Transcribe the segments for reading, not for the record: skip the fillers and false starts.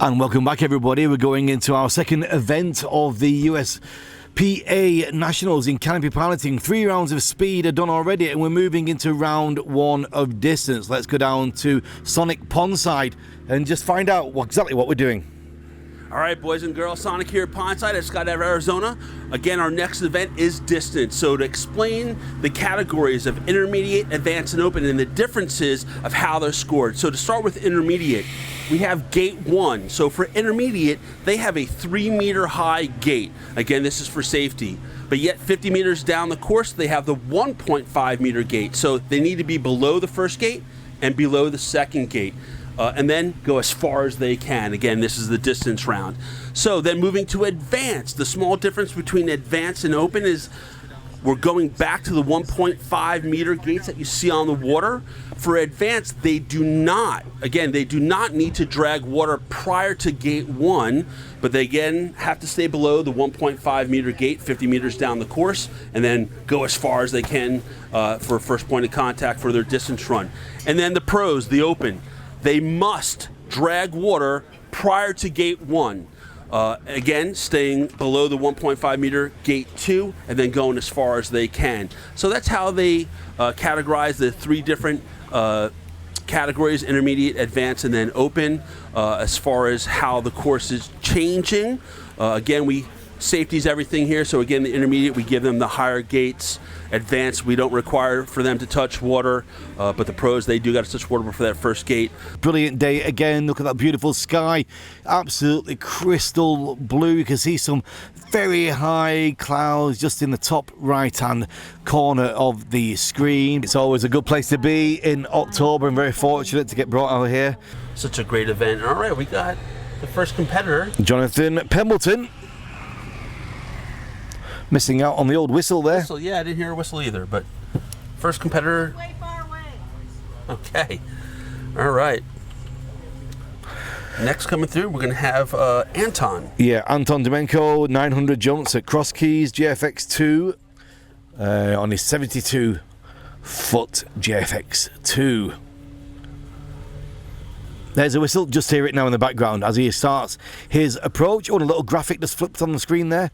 And welcome back, everybody. We're going into our second event of the USPA Nationals in Canopy piloting. 3 rounds of speed are done already, and we're moving into round 1 of distance. Let's go down to Sonic Pondside and just find out exactly what we're doing. All right, boys and girls, Sonic here at Pondside at Skydive, Arizona. Again, our next event is distance. So to explain the categories of intermediate, advanced, and open, and the differences of how they're scored. So to start with intermediate, we have gate 1. So for intermediate, they have a 3-meter high gate. Again, this is for safety. But yet 50 meters down the course, they have the 1.5 meter gate. So they need to be below the first gate and below the second gate. And then go as far as they can. Again, this is the distance round. So then moving to advanced, the small difference between advanced and open is we're going back to the 1.5 meter gates that you see on the water. For advanced, they do not need to drag water prior to gate 1, but they again have to stay below the 1.5 meter gate, 50 meters down the course, and then go as far as they can for first point of contact for their distance run. And then the pros, the open, they must drag water prior to gate 1. Again, staying below the 1.5 meter gate 2 and then going as far as they can. So that's how they categorize the 3 different categories: intermediate, advanced, and then open. As far as how the course is changing, again, safety is everything here. So again, the intermediate, we give them the higher gates. Advanced, we don't require for them to touch water, but the pros, they do got to touch water before that first gate. Brilliant day again. Look at that beautiful sky, absolutely crystal blue. You can see some very high clouds just in the top right hand corner of the screen. It's always a good place to be in October. I'm very fortunate to get brought out here. Such a great event. All right, we got the first competitor, Jonathan Pembleton. Missing out on the old whistle there. Whistle, yeah, I didn't hear a whistle either, but first competitor. Way far away. Okay, all right. Next coming through, we're going to have Anton. Yeah, Anton Domenko, 900 jumps at Cross Keys, GFX2, on his 72-foot GFX2. There's a whistle, just hear it now in the background as he starts his approach. Oh, and a little graphic just flipped on the screen there.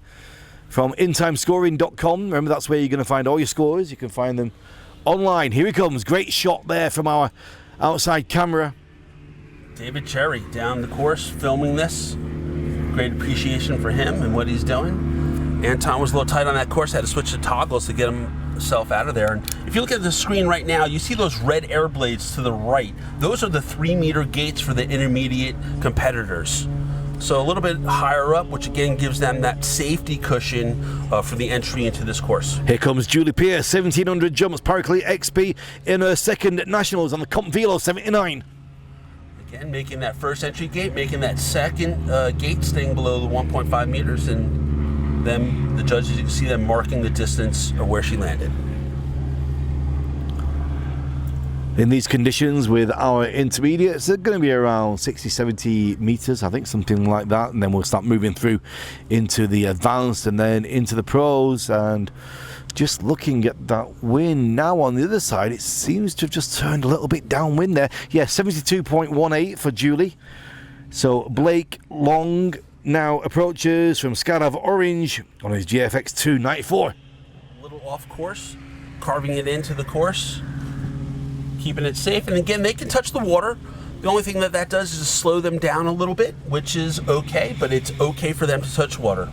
From intimescoring.com. Remember, that's where you're going to find all your scores. You can find them online. Here he comes. Great shot there from our outside camera. David Cherry down the course filming this. Great appreciation for him and what he's doing. Anton was a little tight on that course. Had to switch to toggles to get himself out of there. And if you look at the screen right now, you see those red air blades to the right. Those are the 3-meter gates for the intermediate competitors. So a little bit higher up, which again gives them that safety cushion for the entry into this course. Here comes Julie Pierce, 1700 jumps, Paraclete XP in her second nationals on the Comp Velo 79. Again, making that first entry gate, making that second gate staying below the 1.5 meters, and then the judges, you can see them marking the distance of where she landed. In these conditions with our intermediates, they're going to be around 60-70 meters, I think, something like that, and then we'll start moving through into the advanced and then into the pros. And just looking at that wind now on the other side, it seems to have just turned a little bit downwind there. Yeah, 72.18 for Julie. So Blake Long now approaches from Skydive Orange on his GFX 294. A little off course, carving it into the course, keeping it safe. And again, they can touch the water. The only thing that does is slow them down a little bit, which is okay, but it's okay for them to touch water.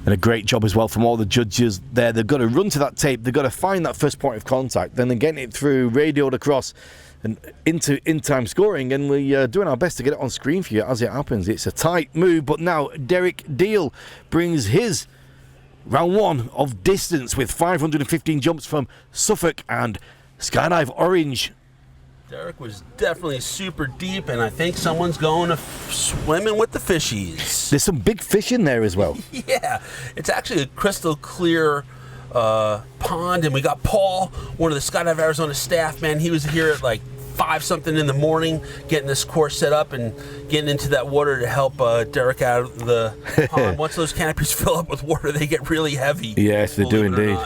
And a great job as well from all the judges there. They've got to run to that tape. They've got to find that first point of contact, then getting it through, radioed across and into in-time scoring. And we're doing our best to get it on screen for you as it happens. It's a tight move, but now Derek Deal brings his round 1 of distance with 515 jumps from Suffolk and Skydive Orange. Derek was definitely super deep, and I think someone's going to swimming with the fishies. There's some big fish in there as well. Yeah, it's actually a crystal clear pond, and we got Paul, one of the Skydive Arizona staff, man. He was here at like 5-something in the morning, getting this course set up and getting into that water to help Derek out of the pond. Once those canopies fill up with water, they get really heavy. Yes, they do indeed.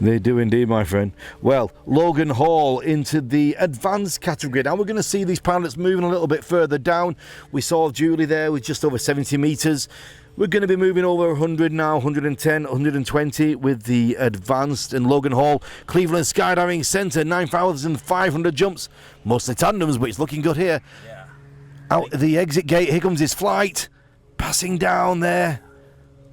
They do indeed, my friend. Well, Logan Hall into the advanced category. Now we're going to see these pilots moving a little bit further down. We saw Julie there with just over 70 metres. We're going to be moving over 100 now, 110, 120 with the advanced. And Logan Hall, Cleveland Skydiving Centre, 9,500 jumps. Mostly tandems, but it's looking good here. Yeah. Out the exit gate, here comes his flight. Passing down there.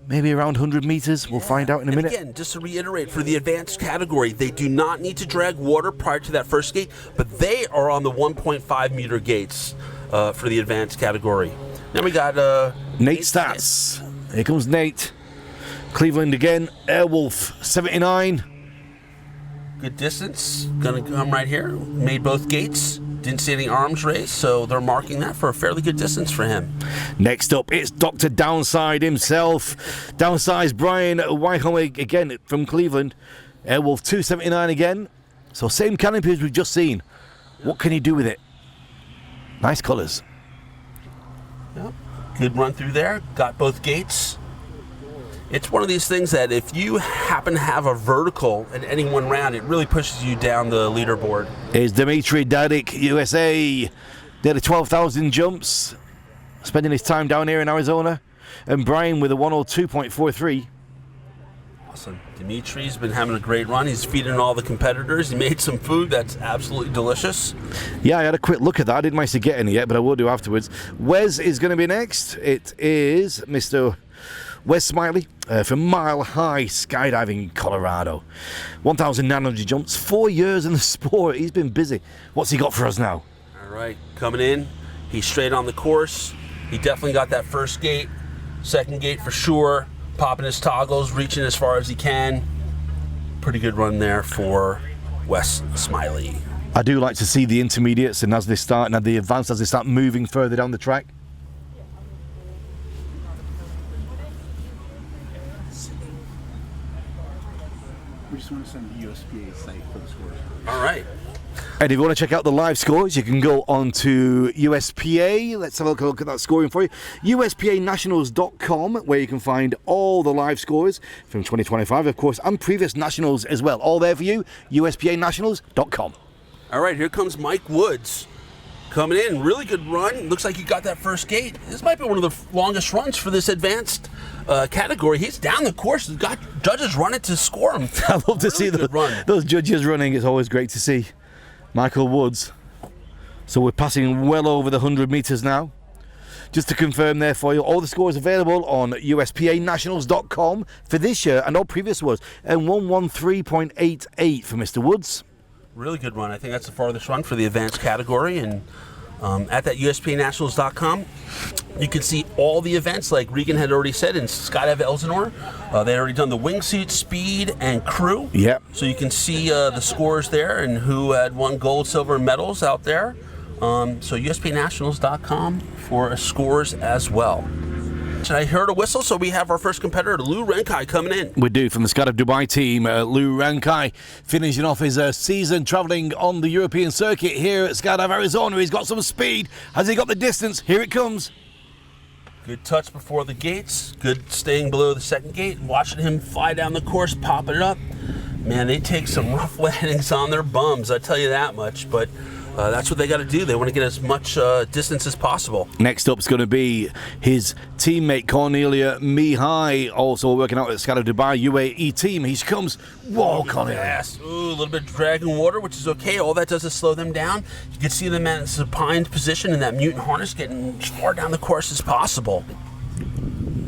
Maybe around 100 metres. We'll find out in a minute. Again, just to reiterate, for the advanced category, they do not need to drag water prior to that first gate, but they are on the 1.5 meter gates for the advanced category. Then we got Nate Stats. Here comes Nate. Cleveland again. Airwolf 79. Good distance. Gonna come right here. Made both gates. Didn't see any arms raised, so they're marking that for a fairly good distance for him. Next up, it's Dr. Downside himself. Downside's Brian Wycombe again from Cleveland. Airwolf 279 again. So same canopy as we've just seen. What can he do with it? Nice colours. Yep. Good run through there. Got both gates. It's one of these things that if you happen to have a vertical in any one round, it really pushes you down the leaderboard. Here's Dimitri Dadik, USA. Did 12,000 jumps, spending his time down here in Arizona. And Brian with a 102.43. Awesome. Dimitri's been having a great run. He's feeding all the competitors. He made some food that's absolutely delicious. Yeah, I had a quick look at that. I didn't manage to get any yet, but I will do afterwards. Wes is going to be next. It is Mr. Wes Smiley from Mile High Skydiving, Colorado. 1,900 jumps, 4 years in the sport. He's been busy. What's he got for us now? All right, coming in. He's straight on the course. He definitely got that first gate. Second gate for sure. Popping his toggles, reaching as far as he can. Pretty good run there for Wes Smiley. I do like to see the intermediates and as they start and the advanced as they start moving further down the track. We just want to send the USPA site for the scores. All right. And if you want to check out the live scores, you can go on to USPA. Let's have a look at that scoring for you. USPAnationals.com, where you can find all the live scores from 2025, of course, and previous nationals as well. All there for you, USPAnationals.com. All right, here comes Mike Woods. Coming in, really good run. Looks like he got that first gate. This might be one of the longest runs for this advanced category. He's down the course. He's got judges running to score him. I love to see those judges running. It's always great to see. Michael Woods. So we're passing well over the 100 metres now. Just to confirm there for you, all the scores available on USPAnationals.com for this year and all previous ones. And 113.88 for Mr. Woods. Really good run. I think that's the farthest run for the advanced category. And at that USPAnationals.com, you can see all the events, like Regan had already said, in Skydive Elsinore. They had already done the wingsuit, speed, and crew. Yep. So you can see the scores there and who had won gold, silver, and medals out there. So USPAnationals.com for scores as well. I heard a whistle, so we have our first competitor, Lou Renkai, coming in. We do, from the Skydive Dubai team. Lou Renkai finishing off his season travelling on the European circuit here at Skydive Arizona. He's got some speed. Has he got the distance? Here it comes. Good touch before the gates. Good staying below the second gate. Watching him fly down the course, popping it up. Man, they take some rough landings on their bums, I tell you that much. But that's what they got to do. They want to get as much distance as possible. Next up is going to be his teammate Cornelia Mihai, also working out at Skydive Dubai UAE team. He comes. Whoa, Cornelia. Fast. Ooh, a little bit of dragging water, which is okay. All that does is slow them down. You can see them in a supined position in that mutant harness, getting as far down the course as possible.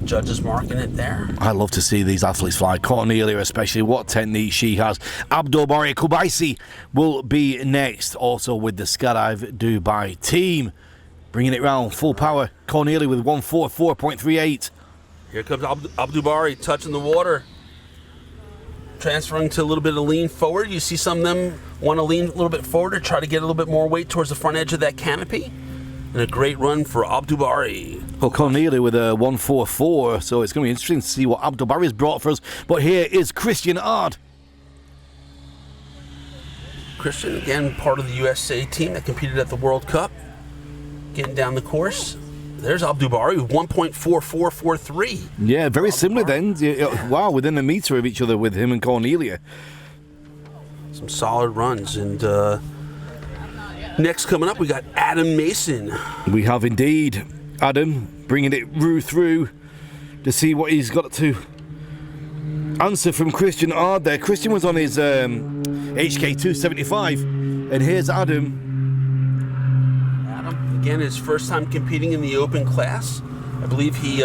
Judges marking it there. I love to see these athletes fly. Cornelia especially, what technique she has. Abdul Bari Kubaisi will be next, also with the Skydive Dubai team. Bringing it round full power. Cornelia with 144.38. Here comes Abdul Bari touching the water. Transferring to a little bit of lean forward. You see some of them want to lean a little bit forward to try to get a little bit more weight towards the front edge of that canopy. And a great run for Abdul Bari. Well, Cornelia with a 144, so it's going to be interesting to see what Abdul Bari has brought for us. But here is Christian Ard. Christian, again, part of the USA team that competed at the World Cup. Getting down the course. There's Abdul Bari with 1.4443. Yeah, very similar then. Wow, within a metre of each other with him and Cornelia. Some solid runs. And next coming up, we got Adam Mason. We have indeed Adam bringing it through to see what he's got to answer from Christian Ard there. Christian was on his HK 275, and here's Adam. Adam, again, his first time competing in the open class. I believe he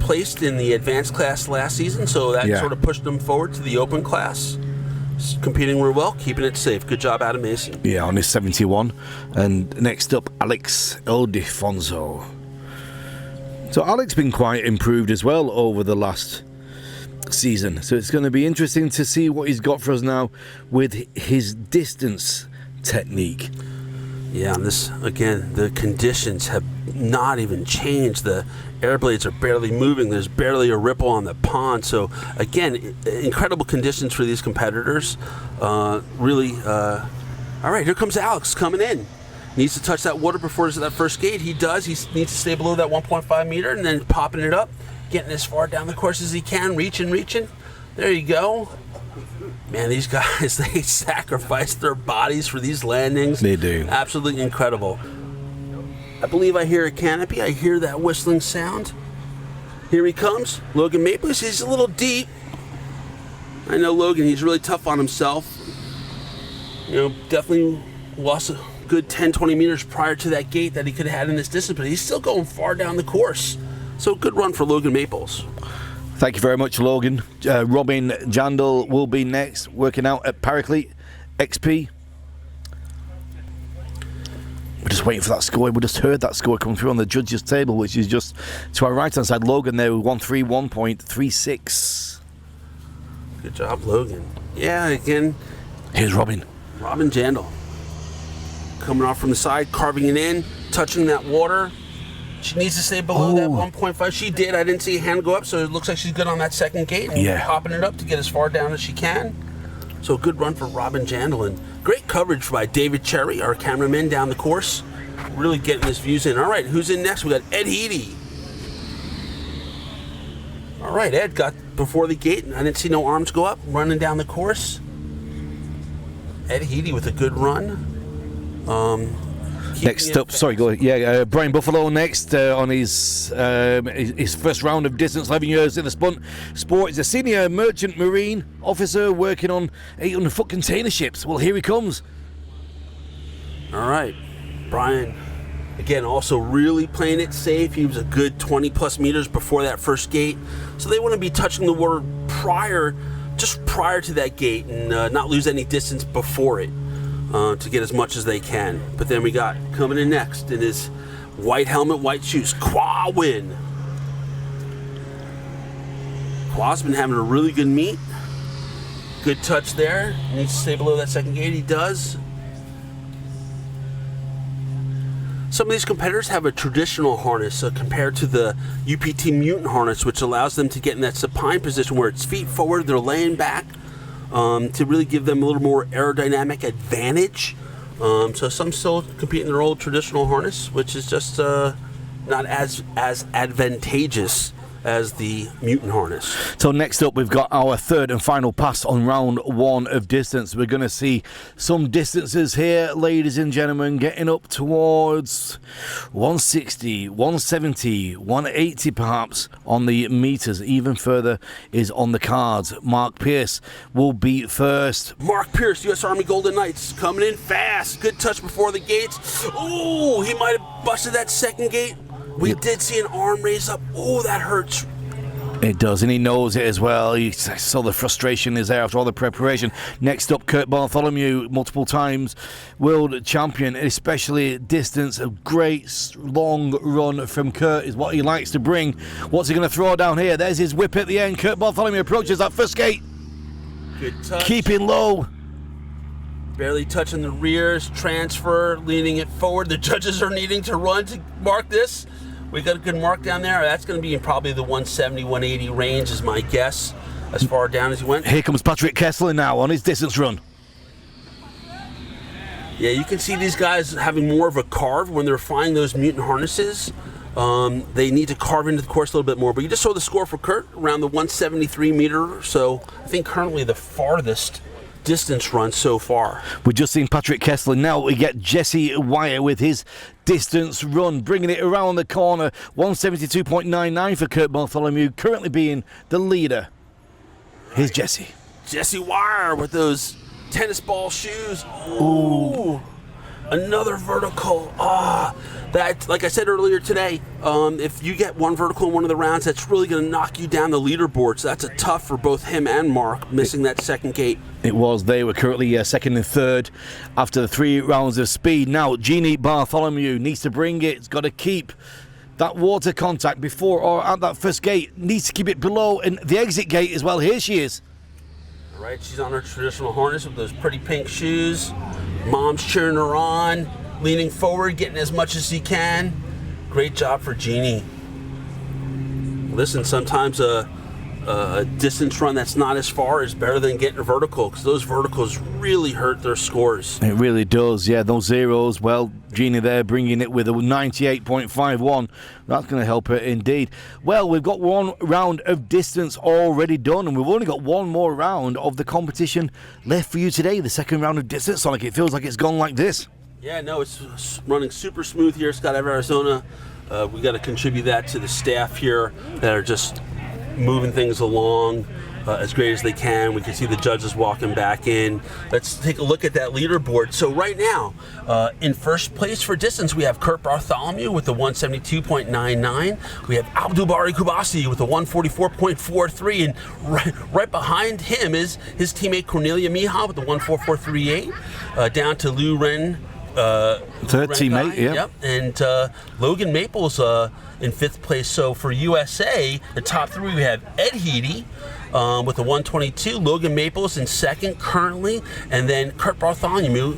placed in the advanced class last season, so that sort of pushed him forward to the open class. He's competing real well, keeping it safe. Good job, Adam Mason. Yeah, on his 71. And next up, Alex Ildefonso. So Alex been quite improved as well over the last season. So it's going to be interesting to see what he's got for us now with his distance technique. Yeah, and this, again, the conditions have not even changed. The air blades are barely moving. There's barely a ripple on the pond. So, again, incredible conditions for these competitors. All right, here comes Alex coming in. Needs to touch that water before that first gate. He does. He needs to stay below that 1.5 meter and then popping it up, getting as far down the course as he can, reaching. There you go. Man, these guys, they sacrifice their bodies for these landings. They do. Absolutely incredible. I believe I hear a Canopy. I hear that whistling sound. Here he comes. Logan Maples. He's a little deep. I know Logan, he's really tough on himself. You know, definitely lost a good 10, 20 meters prior to that gate that he could have had in this distance, but he's still going far down the course. So good run for Logan Maples. Thank you very much, Logan. Robin Jandal will be next, working out at Paraclete XP. We're just waiting for that score. We just heard that score come through on the judges' table, which is just to our right-hand side. Logan there with 131.36. Good job, Logan. Yeah, again. Here's Robin. Robin Jandal. Coming off from the side, carving it in, touching that water. She needs to stay below that 1.5. She did. I didn't see a hand go up, so it looks like she's good on that second gate. And popping it up to get as far down as she can. So good run for Robin Jandal. And great coverage by David Cherry, our cameraman down the course. Really getting his views in. All right, who's in next? We got Ed Heady. All right, Ed got before the gate. I didn't see no arms go up. Running down the course. Ed Heady with a good run. Next up, sorry, go ahead. Yeah, Brian Buffalo next on his first round of distance, 11 years in the sport. He's a senior merchant marine officer working on 800-foot container ships. Well, here he comes. All right, Brian, again, also really playing it safe. He was a good 20-plus meters before that first gate. So they want to be touching the water just prior to that gate and not lose any distance before it. To get as much as they can. But then we got coming in next in his white helmet, white shoes, Kwa Win. Kwa's been having a really good meet. Good touch there. Needs to stay below that second gate. He does. Some of these competitors have a traditional harness compared to the UPT Mutant harness, which allows them to get in that supine position where it's feet forward, they're laying back. To really give them a little more aerodynamic advantage. So some still compete in their old traditional harness, which is just not as advantageous as the Mutant harness. So next up, we've got our third and final pass on round one of distance. We're going to see some distances here, ladies and gentlemen, getting up towards 160, 170, 180 perhaps on the meters. Even further is on the cards. Mark Pierce will be first. Mark Pierce, U.S. Army Golden Knights, coming in fast. Good touch before the gates. Ooh, he might have busted that second gate. We did see an arm raise up. Oh, that hurts. It does, and he knows it as well. He saw the frustration is there after all the preparation. Next up, Kurt Bartholomew, multiple times world champion, especially distance. A great long run from Kurt is what he likes to bring. What's he going to throw down here? There's his whip at the end. Kurt Bartholomew approaches that first gate. Good touch. Keeping low. Barely touching the rears, transfer, leaning it forward. The judges are needing to run to mark this. We got a good mark down there. That's going to be in probably the 170, 180 range is my guess, as far down as he went. Here comes Patrick Kessler now on his distance run. Yeah, you can see these guys having more of a carve when they're flying those Mutant harnesses. They need to carve into the course a little bit more. But you just saw the score for Kurt, around the 173 meter or so. I think currently the farthest distance run so far. We've just seen Patrick Kessler. Now we get Jesse Wire with his distance run, bringing it around the corner. 172.99 for Kurt Bartholomew, currently being the leader. Here's Jesse. Jesse Wire with those tennis ball shoes. Ooh. Another vertical. That, like I said earlier today, if you get one vertical in one of the rounds, that's really going to knock you down the leaderboard. So that's a tough for both him and Mark, missing that second gate. It was. They were currently second and third after the 3 rounds of speed. Now, Jeannie Bartholomew needs to bring it. It's got to keep that water contact before or at that first gate. Needs to keep it below and the exit gate as well. Here she is. All right, she's on her traditional harness with those pretty pink shoes. Mom's cheering her on, leaning forward, getting as much as he can. Great job for Jeannie. Listen, sometimes a distance run that's not as far is better than getting a vertical, because those verticals really hurt their scores. It really does, yeah. Those zeros, well, Jeannie there bringing it with a 98.51. That's going to help her indeed. Well, we've got 1 round of distance already done, and we've only got 1 more round of the competition left for you today. The second round of distance, Sonic. It feels like it's gone like this. Yeah, no, it's running super smooth here, Scott, Arizona. We got to contribute that to the staff here that are just moving things along as great as they can. We can see the judges walking back in. Let's take a look at that leaderboard. So right now, in first place for distance, we have Kurt Bartholomew with the 172.99. We have Abdulbari Kubasi with the 144.43, and right behind him is his teammate Cornelia Miha with the 144.38. Down to Lou Ren. Third teammate, yeah. Yep. And Logan Maples in 5th place. So for USA, the top 3, we have Ed Heedy with the 122, Logan Maples in 2nd currently, and then Kurt Bartholomew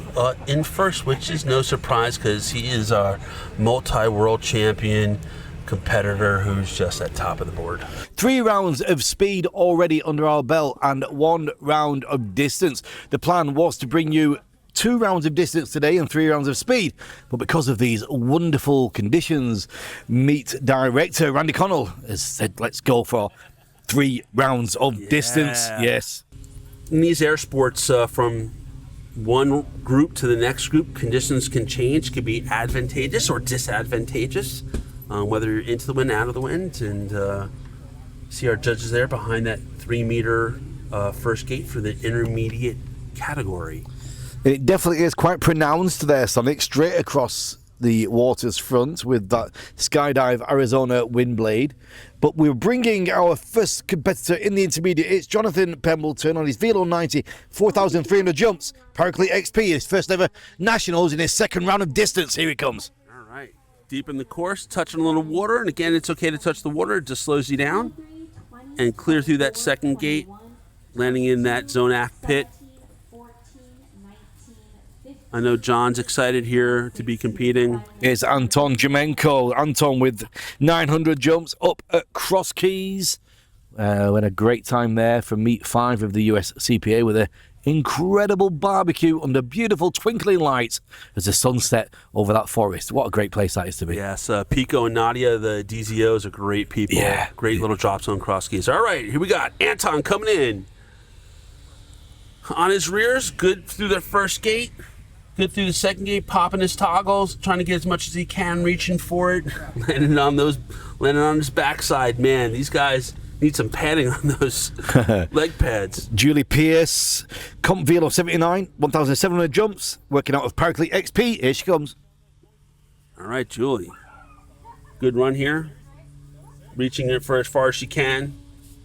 in 1st, which is no surprise because he is our multi-world champion competitor who's just at top of the board. 3 rounds of speed already under our belt and 1 round of distance. The plan was to bring you 2 rounds of distance today and 3 rounds of speed, but because of these wonderful conditions, meet director Randy Connell has said let's go for 3 rounds of distance. Yes. In these air sports, from one group to the next group, conditions can change, can be advantageous or disadvantageous, whether you're into the wind, out of the wind. And see our judges there behind that 3-meter first gate for the intermediate category. It definitely is quite pronounced there, Sonic, straight across the water's front with that Skydive Arizona wind blade. But we're bringing our first competitor in the intermediate. It's Jonathan Pembleton on his Velo 90, 4,300 jumps. Paraclete XP, his first ever nationals in his second round of distance. Here he comes. All right. Deep in the course, touching a little water. And again, it's okay to touch the water. It just slows you down. And clear through that second gate, landing in that zone aft pit. I know John's excited here to be competing. It's Anton Jemenko. Anton with 900 jumps up at Cross Keys. We had a great time there for meet 5 of the USCPA with an incredible barbecue under beautiful twinkling lights as the sun set over that forest. What a great place that is to be. Yes, Pico and Nadia, the DZOs, are great people. Yeah. Great little drop zone Cross Keys. All right, here we got Anton coming in. On his rears, good through the first gate. Good through the second gate, popping his toggles, trying to get as much as he can, reaching for it, landing on his backside. Man, these guys need some padding on those leg pads. Julie Pierce, Comp Velo 79, 1,700 jumps, working out of Paraclete XP. Here she comes. All right, Julie. Good run here. Reaching it for as far as she can.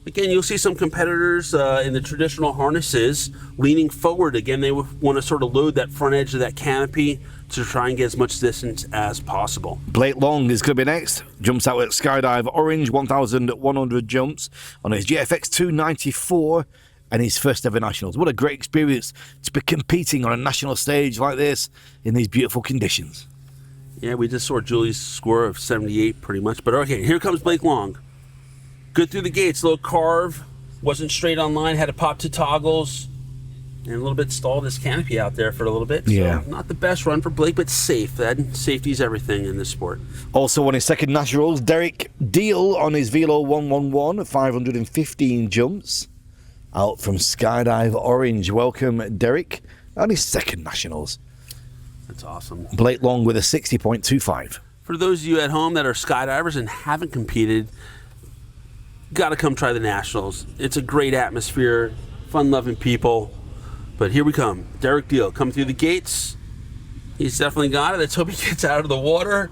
Again, you'll see some competitors in the traditional harnesses leaning forward. Again, they want to sort of load that front edge of that canopy to try and get as much distance as possible. Blake Long is going to be next. Jumps out at Skydive Orange, 1,100 jumps on his GFX 294 and his first ever nationals. What a great experience to be competing on a national stage like this in these beautiful conditions. Yeah, we just saw Julie's score of 78 pretty much. But okay, here comes Blake Long. Good through the gates, little carve, wasn't straight on line, had to pop 2 toggles, and a little bit stalled his canopy out there for a little bit. Yeah. So not the best run for Blake, but safe. Safety's everything in this sport. Also on his second nationals, Derek Deal on his Velo 111, 515 jumps. out from Skydive Orange. Welcome, Derek, on his second Nationals. That's awesome. Blake Long with a 60.25. For those of you at home that are skydivers and haven't competed, got to come try the Nationals. It's a great atmosphere, fun-loving people. But here we come. Derek Deal coming through the gates. He's definitely got it. Let's hope he gets out of the water.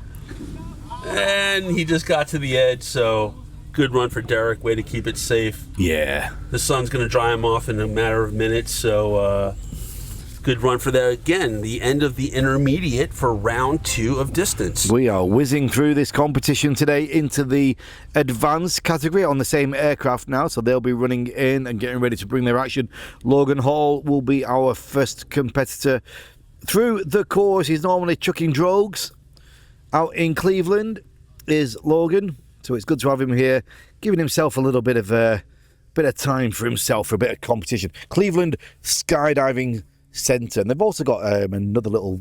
And he just got to the edge, so good run for Derek. Way to keep it safe. Yeah. The sun's going to dry him off in a matter of minutes, so good run for that. Again, the end of the intermediate for round 2 of distance. We are whizzing through this competition today into the advanced category on the same aircraft now, so they'll be running in and getting ready to bring their action. Logan Hall will be our first competitor through the course. He's normally chucking drogues. Out in Cleveland is Logan, so it's good to have him here, giving himself a little bit of time for himself for a bit of competition. Cleveland Skydiving Centre, and they've also got another little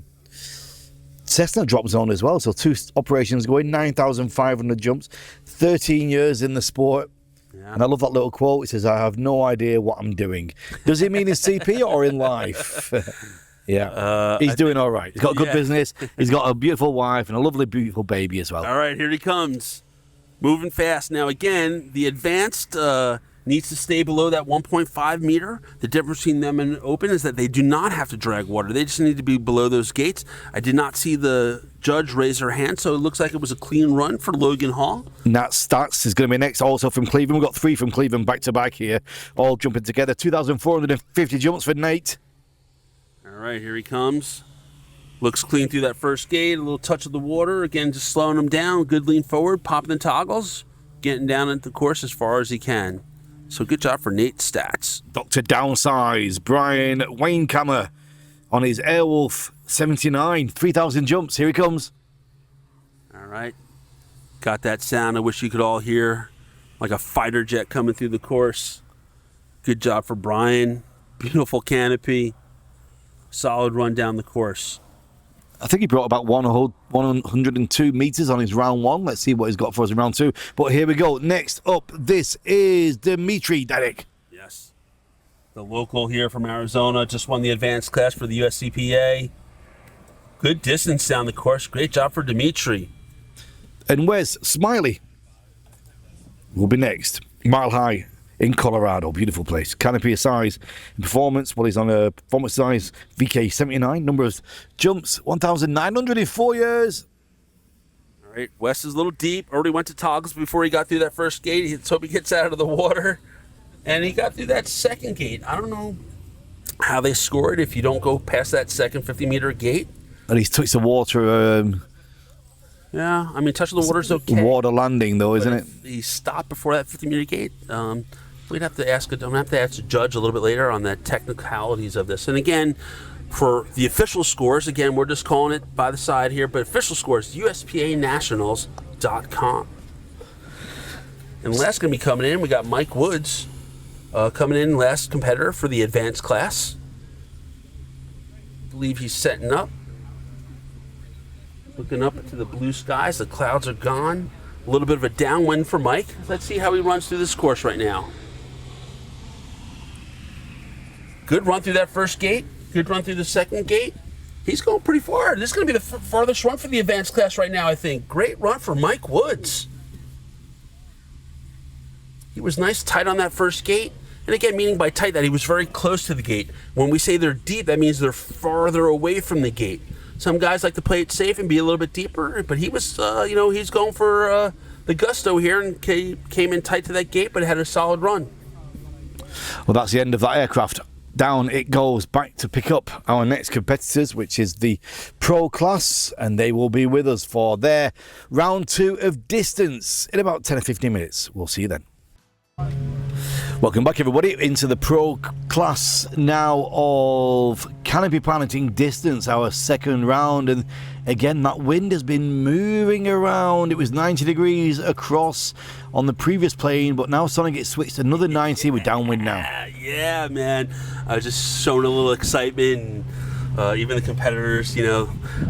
Cessna drop zone as well. So 2 operations going, 9,500 jumps, 13 years in the sport. Yeah. And I love that little quote. It says, "I have no idea what I'm doing." Does it mean in CP or in life? Yeah, he's doing all right. He's got a good business. He's got a beautiful wife and a lovely, beautiful baby as well. All right, here he comes. Moving fast. Now, again, the advanced needs to stay below that 1.5 meter. The difference between them and open is that they do not have to drag water. They just need to be below those gates. I did not see the judge raise her hand, so it looks like it was a clean run for Logan Hall. Nat Stats is going to be next, also from Cleveland. We've got 3 from Cleveland back-to-back here, all jumping together. 2,450 jumps for Nate. All right, here he comes. Looks clean through that first gate. A little touch of the water. Again, just slowing him down. Good lean forward, popping the toggles, getting down into the course as far as he can. So good job for Nate Stats. Dr. Downsize, Brian Wainkammer on his Airwolf 79. 3,000 jumps. Here he comes. All right. Got that sound I wish you could all hear. Like a fighter jet coming through the course. Good job for Brian. Beautiful canopy. Solid run down the course. I think he brought about 102 meters on his round 1. Let's see what he's got for us in round 2. But here we go. Next up, this is Dimitri, Derek. Yes. The local here from Arizona just won the advanced class for the USPA. Good distance down the course. Great job for Dimitri. And Wes Smiley will be next. Mile High in Colorado. Beautiful place. Canopy of size and performance. Well, he's on a performance size VK 79. Number of jumps 1,900 in 4 years. All right. Wes is a little deep. Already went to toggles before he got through that first gate. Let's hope he gets out of the water. And he got through that second gate. I don't know how they scored if you don't go past that second 50-meter gate. And he's touched the water. Yeah, I mean, touching the water's okay. Water landing, though, isn't it? He stopped before that 50-meter gate. We'd have to ask. I'm gonna have to ask the judge a little bit later on the technicalities of this. And again, for the official scores, again, we're just calling it by the side here, but official scores, USPAnationals.com. And last gonna be coming in, we got Mike Woods coming in, last competitor for the advanced class. I believe he's setting up. Looking up into the blue skies, the clouds are gone. A little bit of a downwind for Mike. Let's see how he runs through this course right now. Good run through that first gate. Good run through the second gate. He's going pretty far. This is going to be the farthest run for the advanced class right now, I think. Great run for Mike Woods. He was nice tight on that first gate. And again, meaning by tight that he was very close to the gate. When we say they're deep, that means they're farther away from the gate. Some guys like to play it safe and be a little bit deeper, but he was, he's going for the gusto here and came in tight to that gate, but had a solid run. Well, that's the end of that aircraft. Down it goes back to pick up our next competitors, which is the Pro class, and they will be with us for their round 2 of distance in about 10 or 15 minutes. We'll see you then. Welcome back, everybody, into the Pro class now of Canopy piloting distance, our second round. And again, that wind has been moving around. It was 90 degrees across on the previous plane, but now Sonic gets switched to another 90 with downwind now. Yeah, man. I was just showing a little excitement. Even the competitors,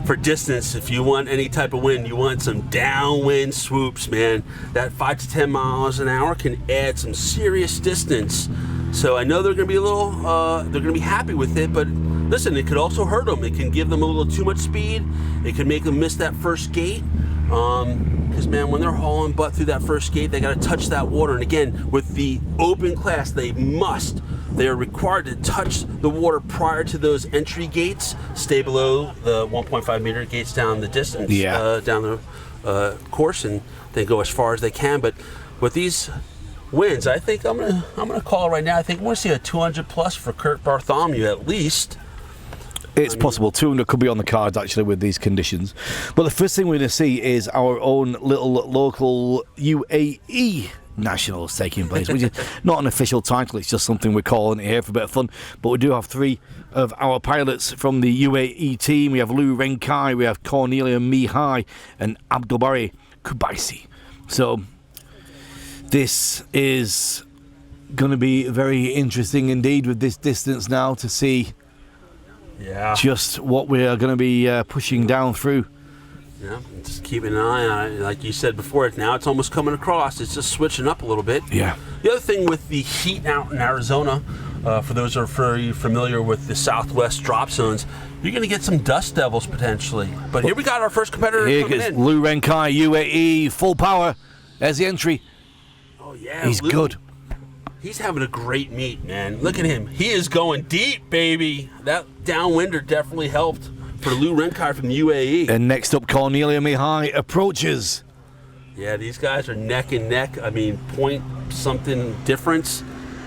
for distance, if you want any type of wind, you want some downwind swoops, man. That 5 to 10 miles an hour can add some serious distance. So I know they're going to be a little, they're going to be happy with it, but listen, it could also hurt them. It can give them a little too much speed. It could make them miss that first gate. Because man, when they're hauling butt through that first gate, they got to touch that water. And again, with the open class, they are required to touch the water prior to those entry gates, stay below the 1.5 meter gates down the distance, down the course, and they go as far as they can. But with these winds, I think I'm gonna call it right now. I think we're gonna see a 200 plus for Kurt Bartholomew at least. It's possible 200 could be on the cards actually with these conditions. But the first thing we're going to see is our own little local UAE Nationals taking place, which is not an official title, it's just something we're calling it here for a bit of fun. But we do have 3 of our pilots from the UAE team. We have Lou Renkai, we have Cornelia Mihai, and Abdulbari Kubaisi. So this is going to be very interesting indeed with this distance now to see just what we are going to be pushing down through. Yeah, just keeping an eye on it. Like you said before, now it's almost coming across. It's just switching up a little bit. Yeah. The other thing with the heat out in Arizona, for those who are very familiar with the southwest drop zones, you're going to get some dust devils potentially. But here we got our first competitor coming in. Lou Renkai, UAE, full power. There's the entry. Oh, yeah. He's good. He's having a great meet, man. Look at him. He is going deep, baby. That downwinder definitely helped for Lou Renkai from the UAE. And next up, Cornelia Mihai approaches. Yeah, these guys are neck and neck. I mean, point something difference.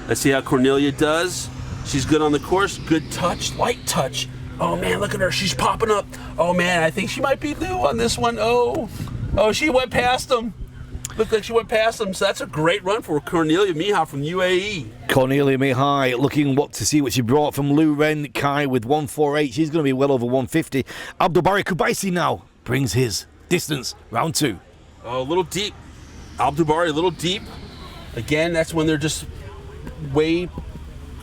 Let's see how Cornelia does. She's good on the course. Good touch, light touch. Oh, man, look at her. She's popping up. Oh, man, I think she might be Lou on this one. Oh, she went past him. Looked like she went past him, so that's a great run for Cornelia Mihai from UAE. Cornelia Mihai looking to see what she brought from Lou Renkai with 148. She's going to be well over 150. Abdulbari Kubaisi now brings his distance, round 2. Oh, a little deep. Abdulbari a little deep. Again, that's when they're just way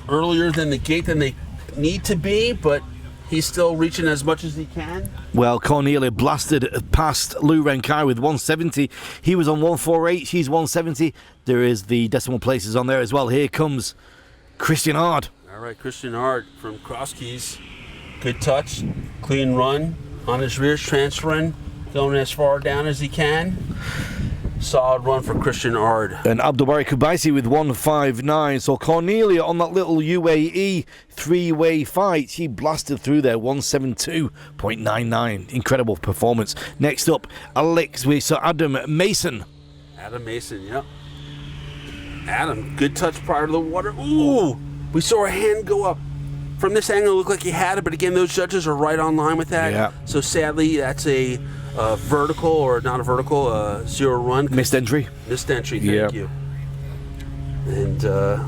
earlier than the gate than they need to be, but he's still reaching as much as he can. Well, Cornelia blasted past Lou Renkai with 170. He was on 148. She's 170. There is the decimal places on there as well. Here comes Christian Ard. All right, Christian Ard from Cross Keys. Good touch, clean run on his rears, transferring, going as far down as he can. Solid run for Christian Ard. And Abdulbari Kubaisi with 159. So Cornelia on that little UAE 3-way fight, she blasted through there, 172.99. Incredible performance. Next up, Alex, we saw Adam Mason. Adam Mason, yep. Adam, good touch prior to the water. Ooh, we saw a hand go up. From this angle, it looked like he had it, but again, those judges are right on line with that. Yeah. So sadly, that's a vertical, or not a vertical, 0 run. Missed entry. Missed entry, thank you. And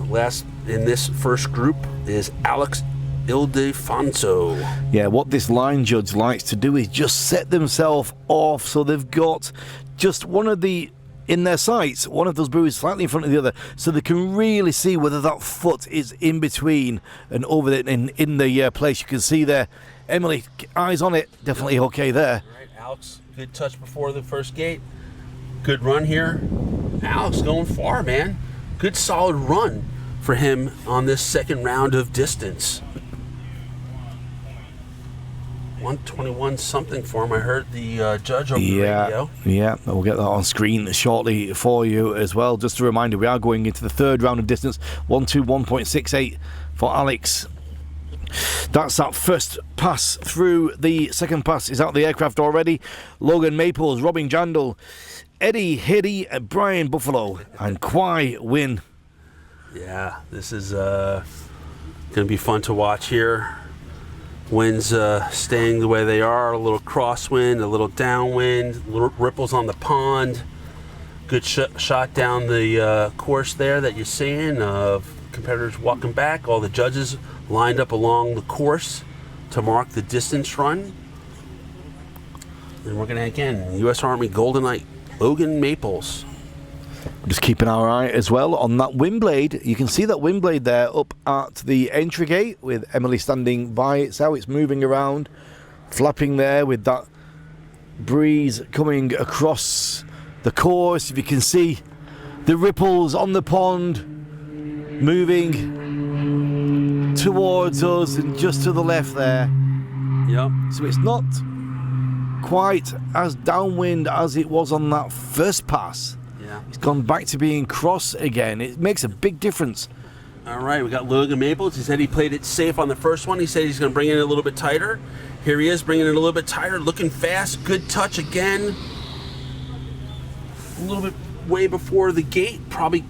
last in this first group is Alex Ildefonso. Yeah, what this line judge likes to do is just set themselves off so they've got just one of the, in their sights, one of those buoys slightly in front of the other, so they can really see whether that foot is in between and over the, in the place. You can see there, Emily, eyes on it, definitely okay there. All right, Alex, good touch before the first gate. Good run here. Alex going far, man. Good solid run for him on this second round of distance. 121 something for him. I heard the judge over the radio. Yeah, we'll get that on screen shortly for you as well. Just a reminder, we are going into the third round of distance. 121.68 for Alex. That's that first pass through. The second pass is out the aircraft already. Logan Maples, Robin Jandal, Eddie Hiddy, Brian Buffalo, and Kwai Win. Yeah, this is going to be fun to watch here. Winds staying the way they are, a little crosswind, a little downwind, little ripples on the pond. Good shot down the course there that you're seeing of competitors walking back. All the judges lined up along the course to mark the distance run. And we're going to, again, U.S. Army Golden Knight, Logan Maples. Just keeping our eye as well on that wind blade. You can see that wind blade there up at the entry gate with Emily standing by it. So it's moving around, flapping there with that breeze coming across the course. If you can see the ripples on the pond moving towards us and just to the left there. Yep. So it's not quite as downwind as it was on that first pass. Yeah. It's gone back to being cross again. It makes a big difference. All right, we got Logan Maples. He said he played it safe on the first one. He said he's going to bring it a little bit tighter. Here he is, bringing it a little bit tighter, looking fast. Good touch again. A little bit way before the gate. Probably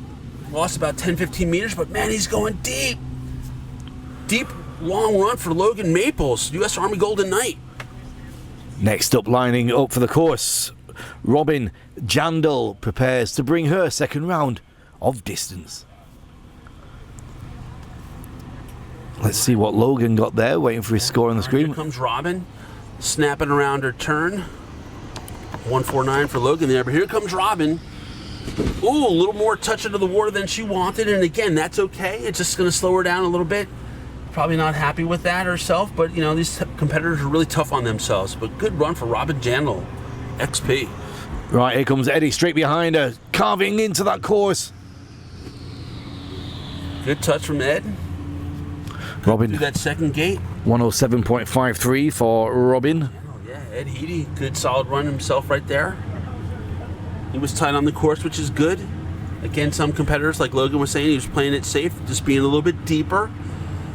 lost about 10, 15 meters, but man, he's going deep. Deep, long run for Logan Maples, U.S. Army Golden Knight. Next up, lining up for the course, Robin Jandal prepares to bring her second round of distance. Let's see what Logan got there, waiting for his score on the screen. Here comes Robin, snapping around her turn. 149 for Logan there, but here comes Robin. Ooh, a little more touch into the water than she wanted, and again, that's okay. It's just going to slow her down a little bit. Probably not happy with that herself, but you know, these competitors are really tough on themselves. But good run for Robin Jandal, XP. Right, here comes Eddie straight behind her, carving into that course. Good touch from Ed. Robin, Do that second gate. 107.53 for Robin. Oh yeah, Ed Heedy, good solid run himself right there. He was tight on the course, which is good. Again, some competitors, like Logan was saying, he was playing it safe, just being a little bit deeper.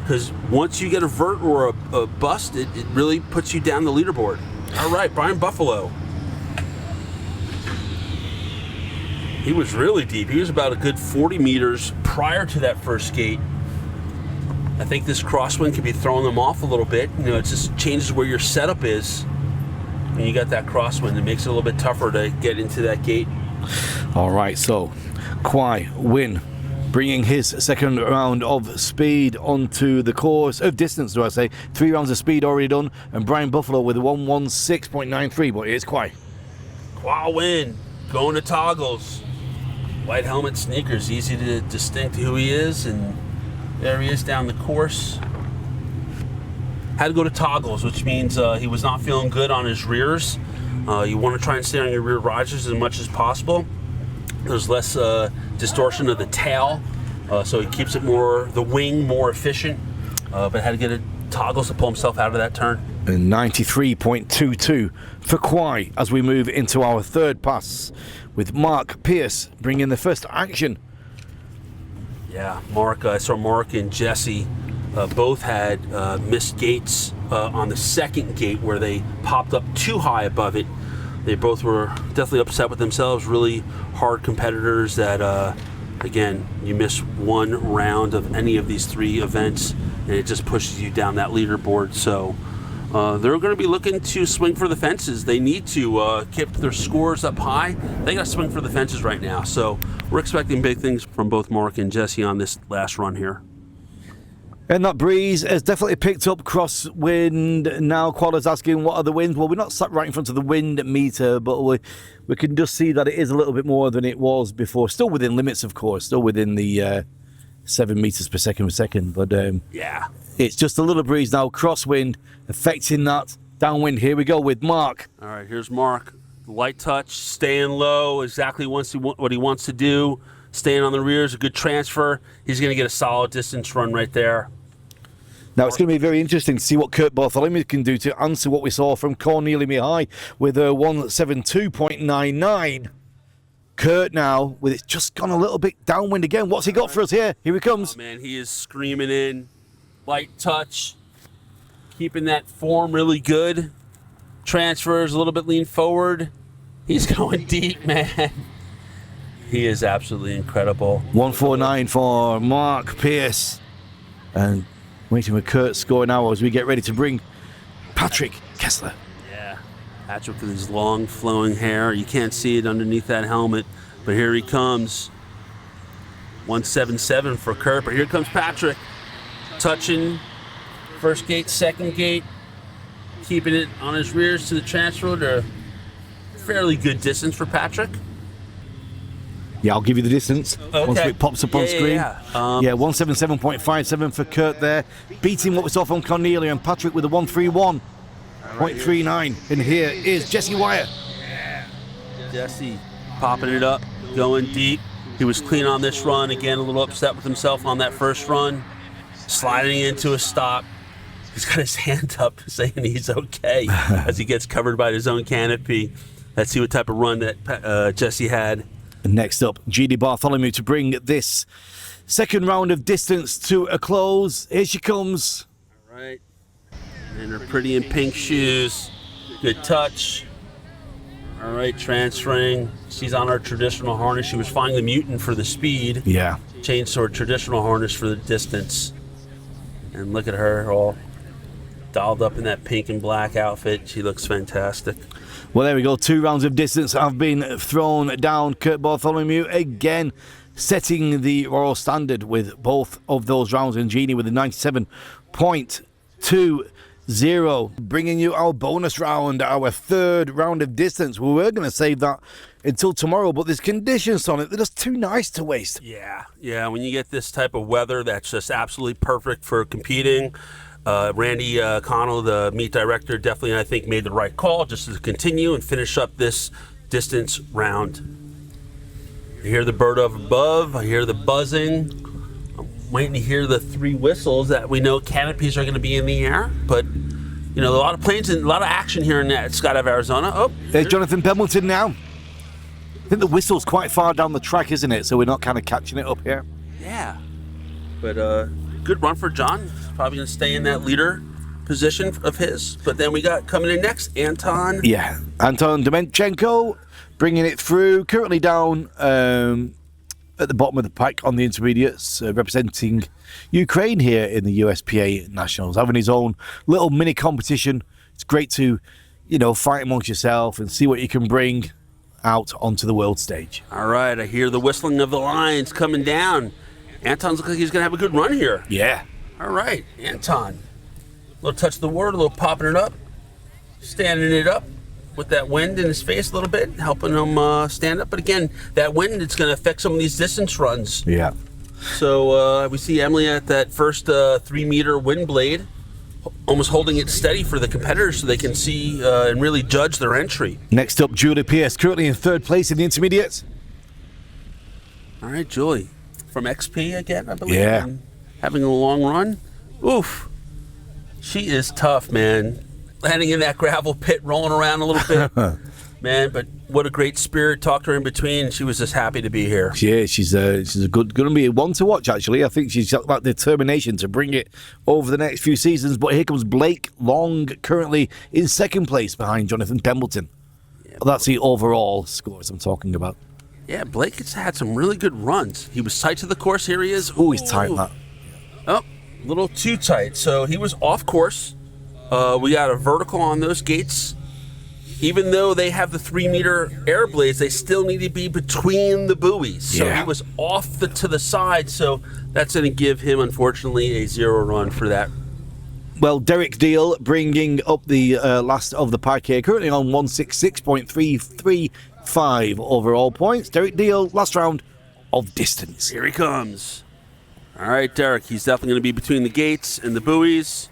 Because once you get a vert or a bust, it really puts you down the leaderboard. All right, Brian Buffalo. He was really deep. He was about a good 40 meters prior to that first gate. I think this crosswind could be throwing them off a little bit. You know, it just changes where your setup is. When you got that crosswind, it makes it a little bit tougher to get into that gate. All right, so Kwai Win bringing his second round of speed onto the course, of distance, do I say. 3 rounds of speed already done, and Brian Buffalo with a 116.93, but it's Kwai. Kwai Win, going to toggles. White helmet, sneakers, easy to distinct who he is, and there he is down the course. Had to go to toggles, which means he was not feeling good on his rears. You want to try and stay on your rear risers as much as possible. There's less distortion of the tail, so it keeps it more, the wing more efficient, but had to get a toggles to pull himself out of that turn. And 93.22 for Kwai as we move into our third pass with Mark Pierce bringing the first action. Yeah, Mark, I saw Mark and Jesse both had missed gates on the second gate where they popped up too high above it. They both were definitely upset with themselves, really hard competitors that, again, you miss one round of any of these 3 events and it just pushes you down that leaderboard. So they're going to be looking to swing for the fences. They need to keep their scores up high. They got to swing for the fences right now. So we're expecting big things from both Mark and Jesse on this last run here. And that breeze has definitely picked up crosswind. Now Quada's asking what are the winds. Well, we're not sat right in front of the wind meter, but we can just see that it is a little bit more than it was before. Still within limits, of course. Still within the 7 meters per second. But yeah, it's just a little breeze now. Crosswind affecting that downwind. Here we go with Mark. All right, here's Mark. Light touch, staying low, exactly what he wants to do. Staying on the rears, a good transfer. He's going to get a solid distance run right there. Now, it's going to be very interesting to see what Kurt Bartholomew can do to answer what we saw from Cornelia Mihai with a 172.99. Kurt now, with it just gone a little bit downwind again. What's he got for us here? Here he comes. Oh, man, he is screaming in. Light touch. Keeping that form really good. Transfers, a little bit lean forward. He's going deep, man. He is absolutely incredible. 149 for Mark Pierce. And waiting for Kurt's score now as we get ready to bring Patrick Kessler. Yeah, Patrick with his long flowing hair. You can't see it underneath that helmet, but here he comes. 177 for Kurt, but here comes Patrick. Touching first gate, second gate. Keeping it on his rears to the transfer to a fairly good distance for Patrick. Yeah, I'll give you the distance once it pops up on screen. Yeah, 177.57 for Kurt there. Beating what we saw from Cornelia, and Patrick with a 131.39. And here is Jesse Wire. Jesse popping it up, going deep. He was clean on this run. Again, a little upset with himself on that first run. sliding into a stop. He's got his hand up saying he's okay as he gets covered by his own canopy. Let's see what type of run that Jesse had. Next up, Jeannie Bartholomew to bring this second round of distance to a close. Here she comes. All right. And her pretty in pink shoes. Good touch. All right, transferring. She's on our traditional harness. She was flying the Mutant for the speed. Yeah. Changed to her traditional harness for the distance. And look at her all dolled up in that pink and black outfit. She looks fantastic. Well, there we go. 2 rounds of distance have been thrown down. Kurt Bartholomew again setting the Royal Standard with both of those rounds, and Jeannie with a 97.20. Bringing you our bonus round, our third round of distance. We were going to save that until tomorrow, but there's conditions on it. They're just too nice to waste. Yeah. When you get this type of weather, that's just absolutely perfect for competing. Randy Connell, the meet director, definitely, I think, made the right call just to continue and finish up this distance round. I hear the bird up above. I hear the buzzing. I'm waiting to hear the 3 whistles that we know canopies are going to be in the air. But, a lot of planes and a lot of action here in Skydive, Arizona. Oh, there's Jonathan Pemberton now. I think the whistle's quite far down the track, isn't it? So we're not kind of catching it up here. Yeah. But good run for John. Probably going to stay in that leader position of his. But then we got coming in next, Anton. Yeah, Anton Demenchenko bringing it through. Currently down at the bottom of the pack on the intermediates, representing Ukraine here in the USPA Nationals, having his own little mini competition. It's great to, fight amongst yourself and see what you can bring out onto the world stage. All right, I hear the whistling of the lines coming down. Anton's looking like he's going to have a good run here. Yeah. All right, Anton. A little touch of the word, a little popping it up, standing it up with that wind in his face a little bit, helping him stand up. But again, that wind, it's going to affect some of these distance runs. Yeah. So we see Emily at that first 3-meter wind blade, almost holding it steady for the competitors so they can see and really judge their entry. Next up, Julie Pierce, currently in 3rd place in the intermediates. All right, Julie. From XP again, I believe. Yeah. And having a long run. Oof. She is tough, man. Landing in that gravel pit, rolling around a little bit. Man, but what a great spirit. Talked to her in between. She was just happy to be here. Yeah, she's a going to be one to watch, actually. I think she's got that determination to bring it over the next few seasons. But here comes Blake Long, currently in 2nd place behind Jonathan Pemberton. Yeah, well, that's the overall scores I'm talking about. Yeah, Blake has had some really good runs. He was tight to the course. Here he is. Oh, he's tight, that. Oh, a little too tight. So he was off course. We got a vertical on those gates. Even though they have the 3-meter air blades, they still need to be between the buoys. So he was off to the side. So that's going to give him, unfortunately, a 0 run for that. Well, Derek Deal bringing up the last of the pack here, currently on 166.335 overall points. Derek Deal, last round of distance. Here he comes. All right, Derek, he's definitely going to be between the gates and the buoys.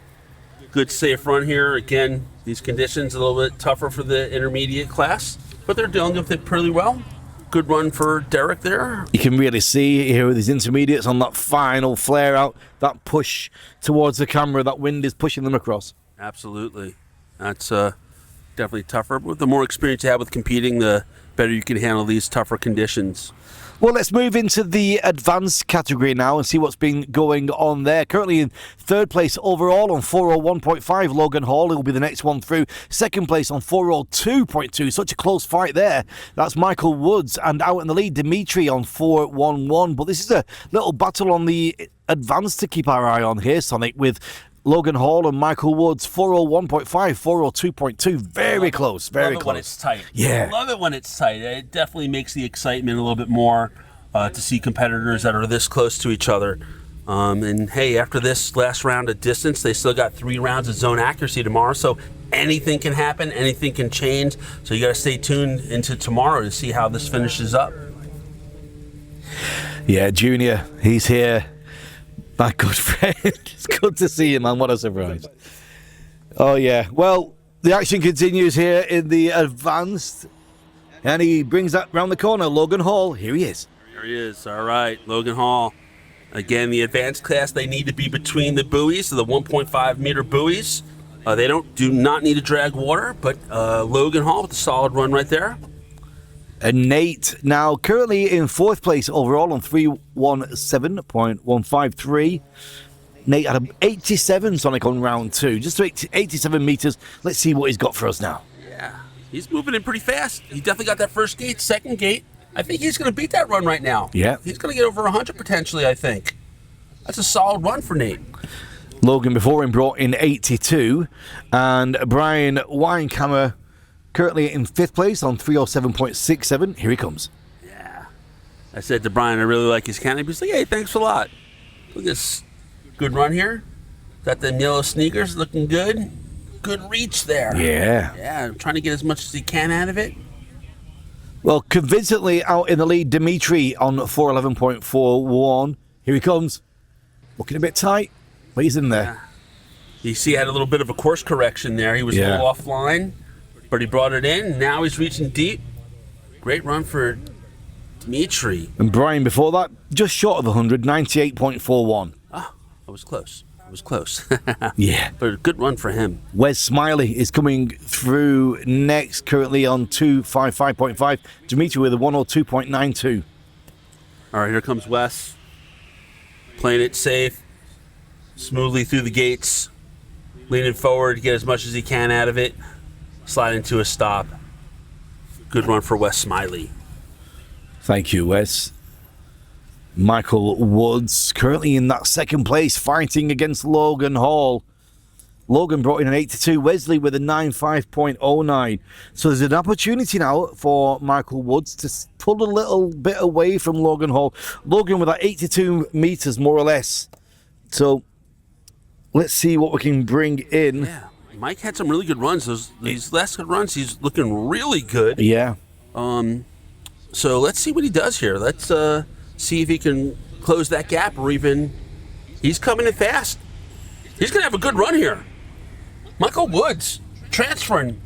Good safe run here. Again, these conditions a little bit tougher for the intermediate class, but they're dealing with it pretty well. Good run for Derek there. You can really see here with his intermediates on that final flare out, that push towards the camera, that wind is pushing them across. Absolutely. That's definitely tougher. But the more experience you have with competing, the better you can handle these tougher conditions. Well, let's move into the advanced category now and see what's been going on there. Currently in 3rd place overall on 401.5, Logan Hall. He'll be the next one through. 2nd place on 402.2. Such a close fight there. That's Michael Woods. And out in the lead, Dimitri on 411. But this is a little battle on the advanced to keep our eye on here, Sonic, with Logan Hall and Michael Woods, 401.5, 402.2. Very close, very close. Love it when it's tight. Yeah. Love it when it's tight. It definitely makes the excitement a little bit more to see competitors that are this close to each other. And hey, after this last round of distance, they still got 3 rounds of zone accuracy tomorrow. So anything can happen, anything can change. So you got to stay tuned into tomorrow to see how this finishes up. Yeah, Junior, he's here. My good friend. It's good to see you, man. What a surprise. Oh, yeah. Well, the action continues here in the advanced. And he brings that round the corner. Logan Hall. Here he is. There he is. All right, Logan Hall. Again, the advanced class, they need to be between the buoys, so the 1.5 meter buoys. They do not need to drag water, but Logan Hall with a solid run right there. And Nate now currently in 4th place overall on 317.153. Nate had an 87 Sonic on round 2, just 87 meters. Let's see what he's got for us now. Yeah, he's moving in pretty fast. He definitely got that first gate, second gate. I think he's going to beat that run right now. Yeah. He's going to get over 100 potentially, I think. That's a solid run for Nate. Logan before him brought in 82. And Brian Weinkammer currently in 5th place on 307.67. Here he comes. Yeah. I said to Brian, I really like his canopy. He's like, hey, thanks a lot. Look at this good run here. Got them yellow sneakers looking good. Good reach there. Yeah. Yeah, trying to get as much as he can out of it. Well, convincingly out in the lead, Dimitri on 411.41. Here he comes. Looking a bit tight, but he's in there. Yeah. You see, he had a little bit of a course correction there. He was a little offline, but he brought it in. Now he's reaching deep. Great run for Dimitri. And Brian before that, just short of 100, 98.41. Oh, I was close. I was close. Yeah. But a good run for him. Wes Smiley is coming through next, currently on 255.5. Dimitri with a 102.92. All right, here comes Wes. Playing it safe, smoothly through the gates, leaning forward to get as much as he can out of it, slide into a stop. Good run for Wes Smiley. Thank you, Wes. Michael Woods currently in that 2nd place, fighting against Logan Hall. Logan brought in an 82, Wesley with a 95.09. So there's an opportunity now for Michael Woods to pull a little bit away from Logan Hall. Logan with that 82 meters, more or less. So let's see what we can bring in. Yeah, Mike had some really good runs. These last good runs, he's looking really good. Yeah. So let's see what he does here. Let's see if he can close that gap, or even he's coming in fast. He's going to have a good run here. Michael Woods transferring,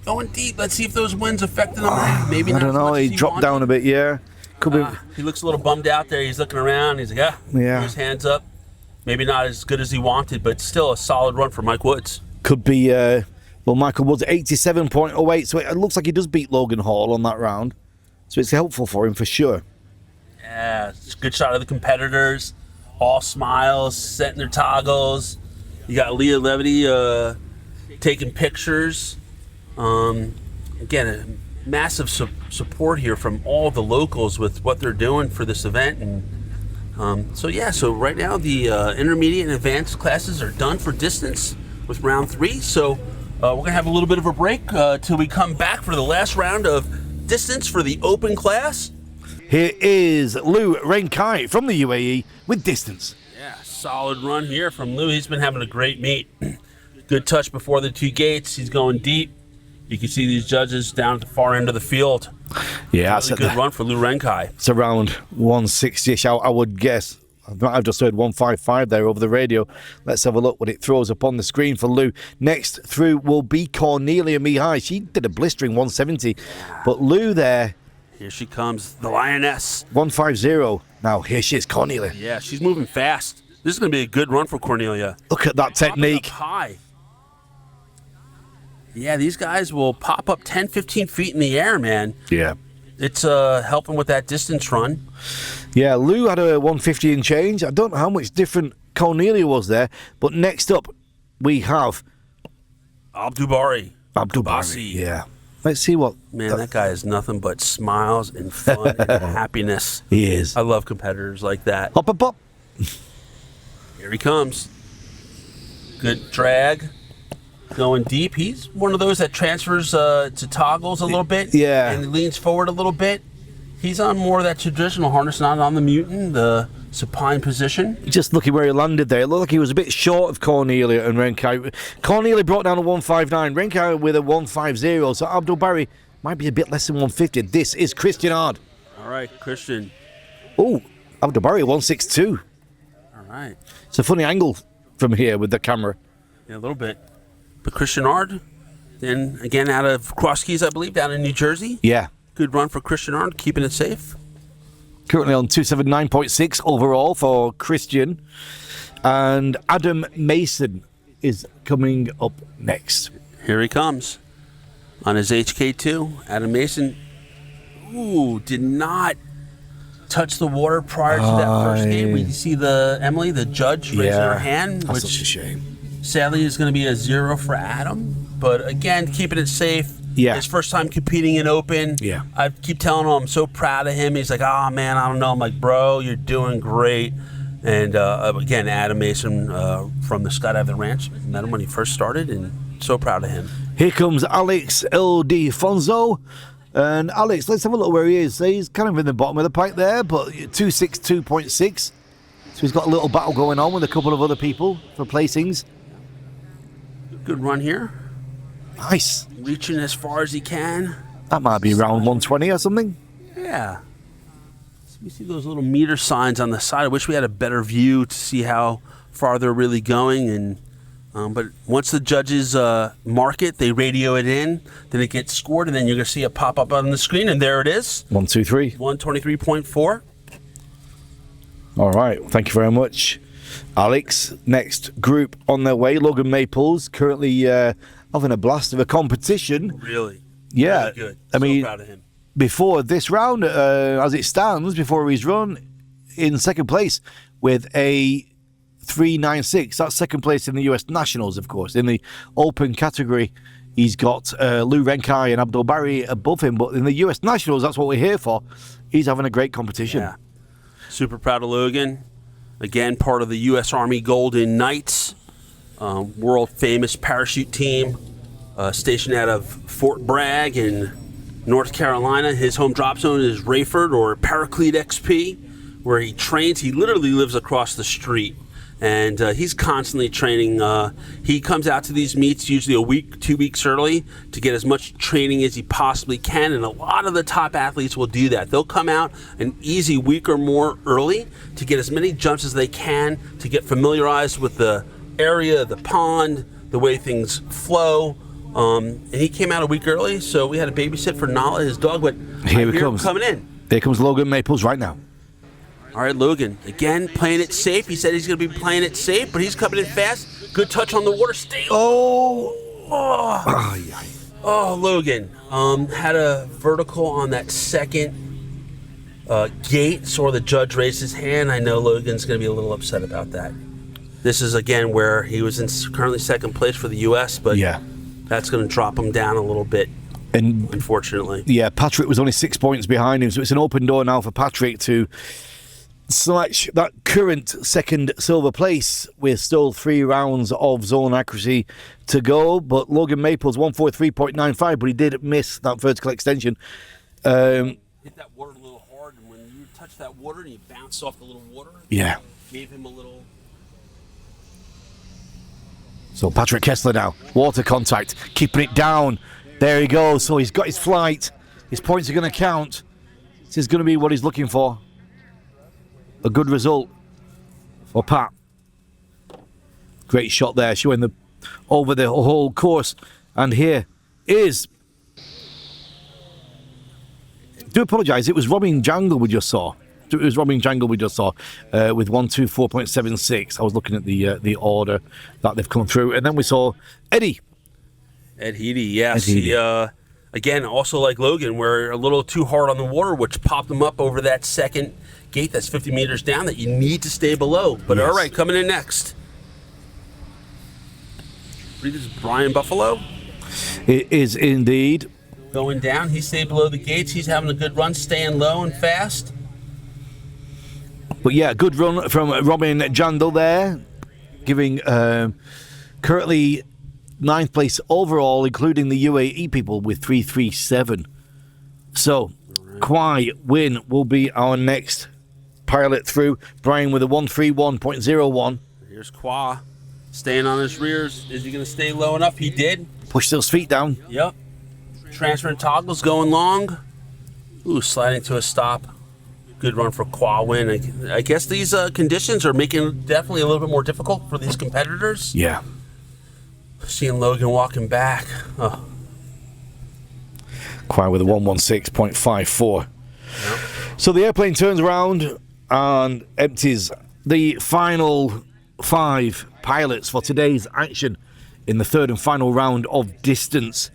going deep. Let's see if those winds affected him. Maybe I not. don't know. He dropped down a bit. Yeah. Could be. He looks a little bummed out there. He's looking around. He's like, Yeah. His hands up. Maybe not as good as he wanted, but still a solid run for Mike Woods. Could be. Well, Michael Woods 87.08. So it looks like he does beat Logan Hall on that round. So it's helpful for him for sure. Yeah, it's a good shot of the competitors. All smiles, setting their toggles. You got Leah Levity taking pictures. Again, a massive support here from all the locals with what they're doing for this event. And so right now the intermediate and advanced classes are done for distance with round 3. So we're going to have a little bit of a break till we come back for the last round of distance for the open class. Here is Lou Renkai from the UAE with distance. Yeah, solid run here from Lou. He's been having a great meet. Good touch before the 2 gates. He's going deep. You can see these judges down at the far end of the field. Yeah, really good run for Lou Renkai. It's around 160-ish, I would guess. I've just heard 155 there over the radio. Let's have a look what it throws up on the screen for Lou. Next through will be Cornelia Mihai. She did a blistering 170, but Lou there. Here she comes, the Lioness. 150. Now, here she is, Cornelia. Yeah, she's moving fast. This is going to be a good run for Cornelia. Look at that technique. Up high. Yeah, these guys will pop up 10, 15 feet in the air, man. Yeah. It's helping with that distance run. Yeah, Lou had a 150 and change. I don't know how much different Cornelia was there, but next up we have Abdubari. Abdubari. Yeah. Let's see what... Man, that guy is nothing but smiles and fun and happiness. He is. I love competitors like that. Hop, hop, hop. Here he comes. Good drag. Going deep. He's one of those that transfers to toggles a little bit. Yeah. And leans forward a little bit. He's on more of that traditional harness, not on the mutant, the supine position. Just looking where he landed there, it looked like he was a bit short of Cornelia and Renkai. Cornelia brought down a 159, Renkai with a 150, so Abdul Barry might be a bit less than 150. This is Christian Ard. All right, Christian. Oh, Abdul Barry 162. All right. It's a funny angle from here with the camera. Yeah, a little bit. But Christian Ard, then again out of Cross Keys, I believe, down in New Jersey. Yeah. Good run for Christian Ard, keeping it safe. Currently on 279.6 overall for Christian. And Adam Mason is coming up next. Here he comes on his HK2. Adam Mason, did not touch the water prior to that first game. We see Emily, the judge, raising her hand, that's which such a shame. Sadly is going to be a 0 for Adam. But again, keeping it safe. Yeah. His first time competing in open. Yeah. I keep telling him I'm so proud of him. He's like, oh man, I don't know. I'm like, bro, you're doing great. And again, Adam Mason from the Skydive Ranch, met him when he first started, and so proud of him. Here comes Alex L. Fonzo. And Alex, let's have a look where he is. So he's kind of in the bottom of the pack there, but 262.6. So he's got a little battle going on with a couple of other people for placings. Good run here. Nice. Reaching as far as he can. That might be around 120 or something. Yeah. So we see those little meter signs on the side. I wish we had a better view to see how far they're really going. And but once the judges mark it, they radio it in, then it gets scored, and then you're going to see it pop up on the screen, and there it is. 123. 123.4. All right. Thank you very much, Alex. Next group on their way. Logan Maples currently having a blast of a competition. Really? Yeah. Really good. I mean, proud of him. Before this round, as it stands, before his run, in second place with a 396. That's second place in the US Nationals, of course. In the open category, he's got Lou Renkai and Abdul Barry above him. But in the US Nationals, that's what we're here for. He's having a great competition. Yeah. Super proud of Logan. Again, part of the U.S. Army Golden Knights, world famous parachute team, stationed out of Fort Bragg in North Carolina. His home drop zone is Rayford or Paraclete XP, where he trains. He literally lives across the street. And he's constantly training. He comes out to these meets usually a week, 2 weeks early to get as much training as he possibly can. And a lot of the top athletes will do that. They'll come out an easy week or more early to get as many jumps as they can, to get familiarized with the area, the pond, the way things flow. And he came out a week early, so we had a babysit for Nala, his dog. But Here he comes. Coming in. Here comes Logan Maples right now. All right, Logan, again, playing it safe. He said he's going to be playing it safe, but he's coming in fast. Good touch on the water. Stay. Oh, Logan had a vertical on that second gate, so the judge raised his hand. I know Logan's going to be a little upset about that. This is, again, where he was currently second place for the U.S., but that's going to drop him down a little bit. And unfortunately. Yeah, Patrick was only 6 points behind him, so it's an open door now for Patrick to select that current second silver place with still 3 rounds of zone accuracy to go. But Logan Maples 143.95, but he did miss that vertical extension. Hit that water a little hard, and when you touch that water and you bounce off the little water, gave him a little. So Patrick Kessler now, water contact, keeping it down. There he goes. So he's got his flight. His points are going to count. This is going to be what he's looking for. A good result for Pat. Great shot there, showing over the whole course. And here is. Do apologise. It was Robin Jangle we just saw. With 124.76. I was looking at the order that they've come through, and then we saw Eddie. Ed Heedy, yes. Ed Heedy. He, again, also like Logan, we're a little too hard on the water, which popped him up over that second gate that's 50 meters down that you need to stay below. But all right, coming in next. This is Brian Buffalo. It is indeed. Going down, he stayed below the gates. He's having a good run, staying low and fast. But yeah, good run from Robin Jandal there, giving currently 9th place overall, including the UAE people with 337. So, Kwai Win will be our next pilot through. Brian with a 131.01. Here's Kwa staying on his rears. Is he going to stay low enough? He did. Push those feet down. Yep. Transferring toggles, going long. Ooh, sliding to a stop. Good run for Kwa Win. I guess these conditions are making it definitely a little bit more difficult for these competitors. Yeah. Seeing Logan walking back. Oh. Kwai with a 116.54. Yep. So the airplane turns around and empties the final 5 pilots for today's action in the third and final round of distance.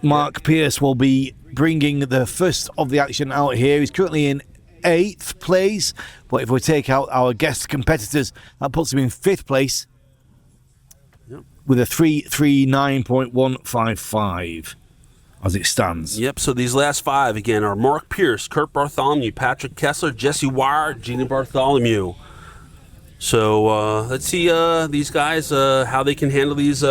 Mark Pierce will be bringing the first of the action out here. He's currently in 8th place, but if we take out our guest competitors, that puts him in 5th place with a 339.155 as it stands. Yep, so these last 5 again are Mark Pierce, Kurt Bartholomew, Patrick Kessler, Jesse Wire, Gina Bartholomew. So let's see these guys, how they can handle these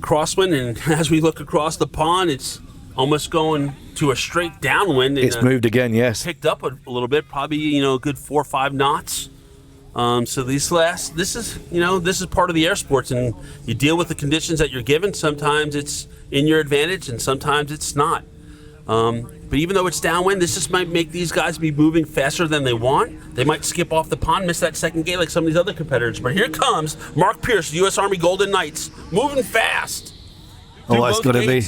crosswind. And as we look across the pond, it's almost going to a straight downwind. It's moved again, yes. Picked up a little bit, probably, a good 4 or 5 knots. So this is part of the air sports, and you deal with the conditions that you're given. Sometimes it's in your advantage, and sometimes it's not. But even though it's downwind, this just might make these guys be moving faster than they want. They might skip off the pond, miss that second gate like some of these other competitors. But here comes Mark Pierce, U.S. Army Golden Knights, moving fast. Oh, that's going to be.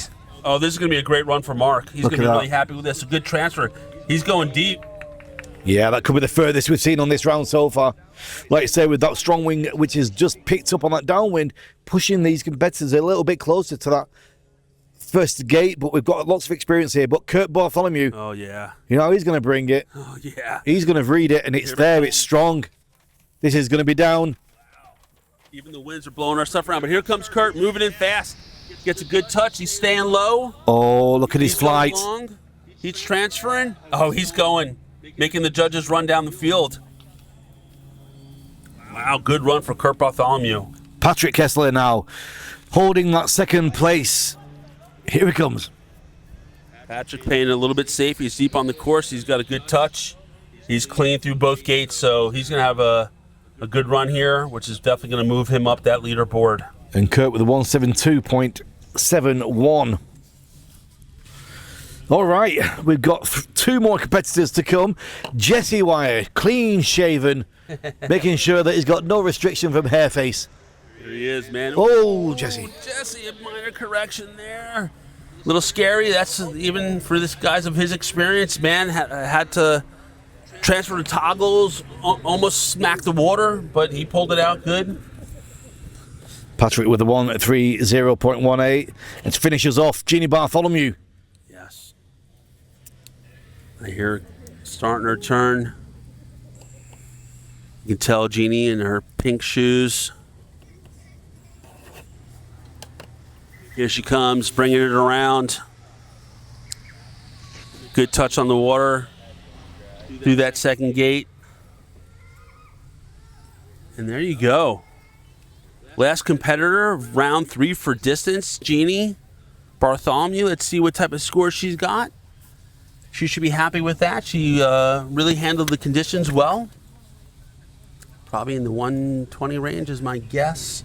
Oh, this is going to be a great run for Mark. He's going to be really happy with this. A good transfer. He's going deep. Yeah, that could be the furthest we've seen on this round so far. Like I say, with that strong wing, which has just picked up on that downwind, pushing these competitors a little bit closer to that first gate, but we've got lots of experience here. But Kurt Bartholomew, oh yeah, he's going to bring it. Oh yeah, he's going to read it, and it's there. It's strong. This is going to be down. Wow. Even the winds are blowing our stuff around. But here comes Kurt, moving in fast. Gets a good touch. He's staying low. Oh, look at his flight. He's transferring. Oh, he's going, making the judges run down the field. Wow, good run for Kurt Bartholomew. Patrick Kessler now holding that second place. Here he comes. Patrick playing a little bit safe. He's deep on the course. He's got a good touch. He's clean through both gates, so he's going to have a good run here, which is definitely going to move him up that leaderboard. And Kurt with a 172.71. All right, we've got 2 more competitors to come. Jesse Wire, clean shaven, making sure that he's got no restriction from hair face. Here he is, man. Oh, Jesse. Jesse, a minor correction there. A little scary. That's even for this guys of his experience, man. Had to transfer the toggles, almost smacked the water, but he pulled it out good. Patrick with a 130.18. And to finish us off, Jeannie Bartholomew. Yes. I hear her starting her turn. You can tell Jeannie in her pink shoes. Here she comes, bringing it around. Good touch on the water through that second gate. And there you go. Last competitor, round 3 for distance, Jeannie Bartholomew. Let's see what type of score she's got. She should be happy with that. She really handled the conditions well. Probably in the 120 range is my guess.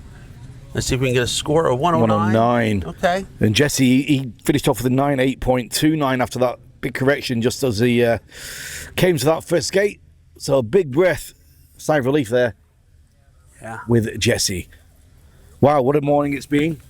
Let's see if we can get a score of 109. 109. Okay. And Jesse, he finished off with a 98.29 after that big correction just as he came to that first gate. So a big breath, sigh of relief there. Yeah. With Jesse. Wow, what a morning it's been.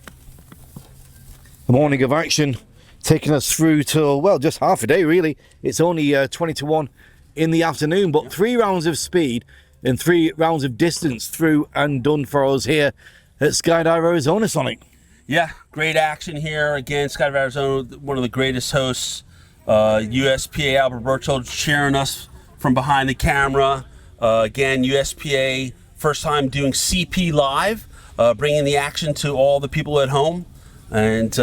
A morning of action taking us through to, well, just half a day really. It's only 20 to 1 in the afternoon, but 3 rounds of speed and 3 rounds of distance through and done for us here at Skydive Arizona, Sonic. Yeah, great action here. Again, Skydive Arizona, one of the greatest hosts. USPA Albert Berchtold cheering us from behind the camera. Again, USPA, first time doing CP live, bringing the action to all the people at home. And,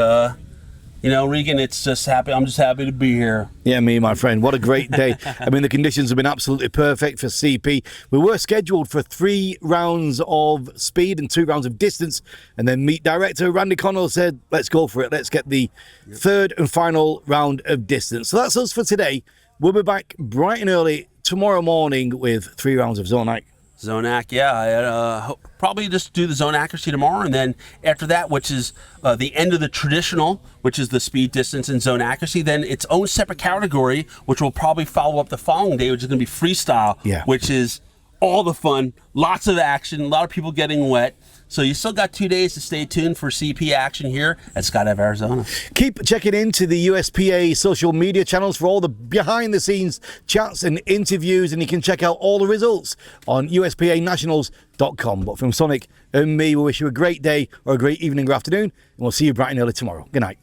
Regan, I'm just happy to be here. Yeah, me, my friend. What a great day. I mean, the conditions have been absolutely perfect for CP. We were scheduled for 3 rounds of speed and 2 rounds of distance. And then meet director Randy Connell said, let's go for it. Let's get the third and final round of distance. So that's us for today. We'll be back bright and early tomorrow morning with 3 rounds of Zone Ac. Zone Ac, yeah. Probably just do the zone accuracy tomorrow, and then after that, which is the end of the traditional, which is the speed, distance, and zone accuracy, then its own separate category, which will probably follow up the following day, which is going to be freestyle, which is all the fun, lots of action, a lot of people getting wet. So you still got 2 days to stay tuned for CP action here at Skydive Arizona. Keep checking into the USPA social media channels for all the behind-the-scenes chats and interviews, and you can check out all the results on USPAnationals.com. But from Sonic and me, we wish you a great day or a great evening or afternoon, and we'll see you bright and early tomorrow. Good night.